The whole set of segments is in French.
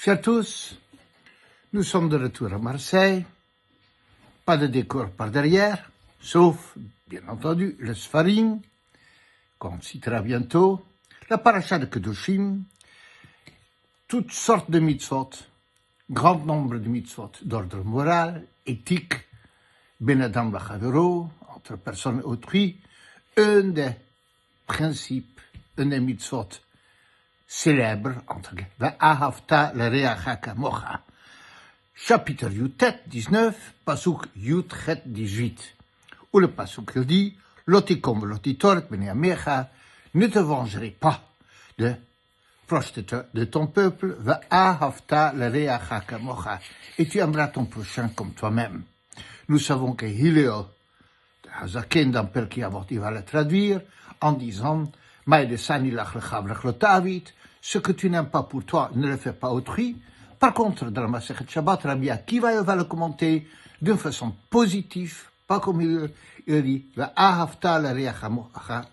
Chers tous, nous sommes de retour à Marseille. Pas de décor par derrière, sauf, bien entendu, le Sfarim, qu'on citera bientôt, la paracha de Kedoshim, toutes sortes de mitzvot, grand nombre de mitzvot d'ordre moral, éthique, ben adam v'chavero, entre personnes autrui, un des principes, un des mitzvot célèbres, entre Va'ahavta l'reacha kamocha. Chapitre Yutet 19, Pasuk Yutchet 18, où le Pasuk il dit, Lotikom lotitoret b'nei amecha, ne te vengerai pas de proche de ton peuple, Va'ahavta l'reacha kamocha, et tu aimeras ton prochain comme toi-même. Nous savons que Hillel, Hazaken dans Perki Avot, il va le traduire en disant, Ma'edesani lach lechav lechotavit, ce que tu n'aimes pas pour toi, ne le fais pas autrui. Par contre, dans la Masechet Shabbat, Rabbi Akiva va le commenter d'une façon positive, pas comme il dit, Va'ahavta l'reacha kamocha,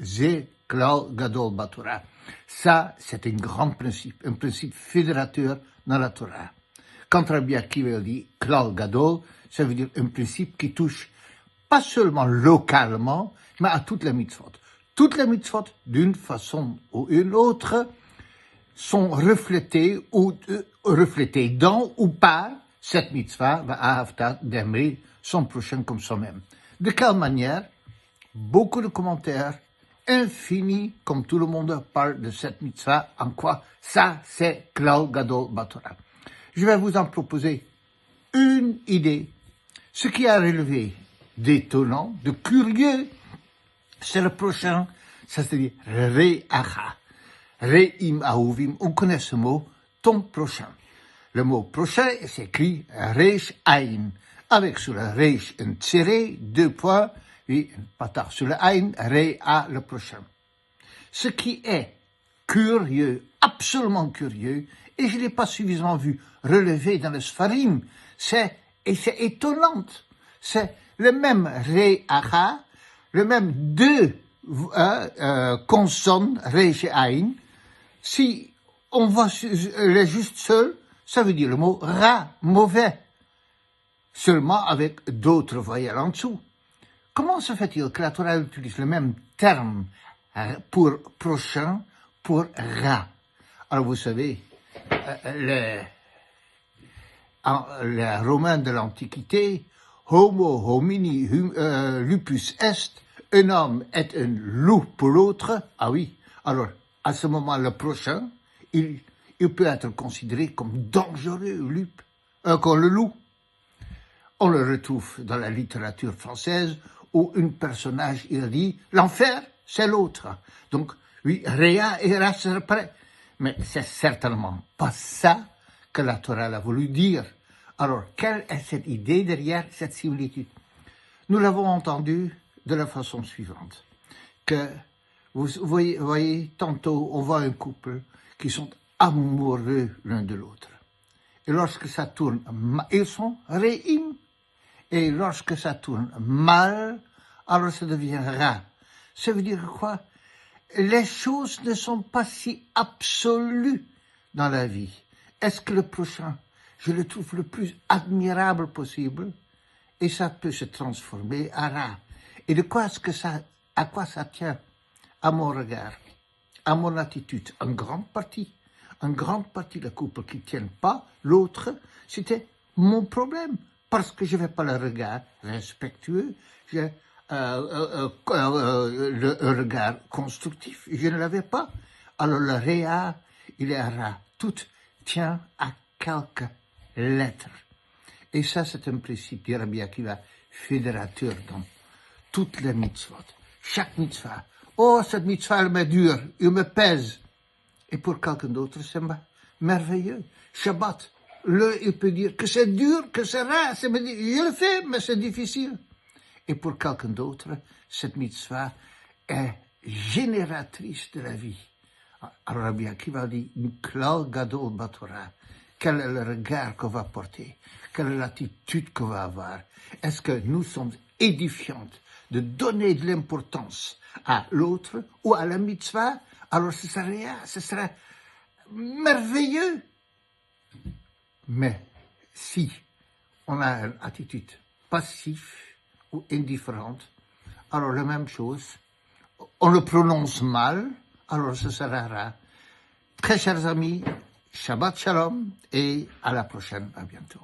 ze klal gadol batorah. Ça, c'est un grand principe, un principe fédérateur dans la Torah. Quand Rabbi Akiva dit klal gadol, ça veut dire un principe qui touche pas seulement localement, mais à toutes les mitzvot. Toutes les mitzvot, d'une façon ou une autre, sont reflétées dans ou par cette mitzvah, va'ahavta, d'aimer son prochain comme soi-même. De quelle manière? Beaucoup de commentaires, infinis, comme tout le monde parle de cette mitzvah, en quoi ça, c'est klal gadol batorah. Je vais vous en proposer une idée. Ce qui a relevé d'étonnant, de curieux, c'est le prochain, c'est-à-dire re'acha. Re'im ahuvim, on connaît ce mot, ton prochain. Le mot prochain s'écrit reish aïn, avec sur le reish un tiré, 2 points, et un patard sur le aïn, re'a le prochain. Ce qui est curieux, absolument curieux, et je ne l'ai pas suffisamment vu relevé dans le Sfarim, c'est étonnant. C'est le même re'acha, le même 2 consonnes, reish et aïn. Si on voit les juste seul, ça veut dire le mot ra, mauvais, seulement avec d'autres voyelles en dessous. Comment se fait-il que la Torah utilise le même terme pour prochain, pour ra? Alors vous savez, les Romains de l'Antiquité, homo homini lupus est, un homme est un loup pour l'autre. Ah oui, alors à ce moment, le prochain, il peut être considéré comme dangereux, comme le loup. On le retrouve dans la littérature française où un personnage, il dit, l'enfer, c'est l'autre. Donc, oui, Réa et Ra, c'est prêt. Mais c'est certainement pas ça que la Torah a voulu dire. Alors, quelle est cette idée derrière cette similitude? Nous l'avons entendu de la façon suivante, que vous voyez, tantôt, on voit un couple qui sont amoureux l'un de l'autre. Et lorsque ça tourne mal, ils sont réim. Et lorsque ça tourne mal, alors ça devient ra. Ça veut dire quoi? Les choses ne sont pas si absolues dans la vie. Est-ce que le prochain, je le trouve le plus admirable possible? Et ça peut se transformer à ra. Et de quoi est-ce que à quoi ça tient? À mon regard, à mon attitude, en grande partie le couple qui ne tient pas, l'autre, c'était mon problème, parce que je n'avais pas le regard respectueux, j'ai un regard constructif, je ne l'avais pas. Alors le réa, il est ra, tout tient à quelques lettres. Et ça, c'est un principe, dit Rabbi Akiva, fédérateur dans toutes les mitzvot, chaque mitzvah. Oh, cette mitzvah, elle m'est dure, il me pèse. Et pour quelqu'un d'autre, c'est merveilleux. Shabbat, il peut dire que c'est dur, que c'est rare, je le fais, mais c'est difficile. Et pour quelqu'un d'autre, cette mitzvah est génératrice de la vie. Alors Rabbi Akiva dit, klal gadol batorah. Quel est le regard qu'on va porter? Quelle est l'attitude qu'on va avoir? Est-ce que nous sommes édifiantes de donner de l'importance à l'autre ou à la mitzvah? Alors ce serait merveilleux. Mais si on a une attitude passive ou indifférente, alors la même chose, on le prononce mal, alors ce sera rare. Très chers amis, Shabbat Shalom et à la prochaine, à bientôt.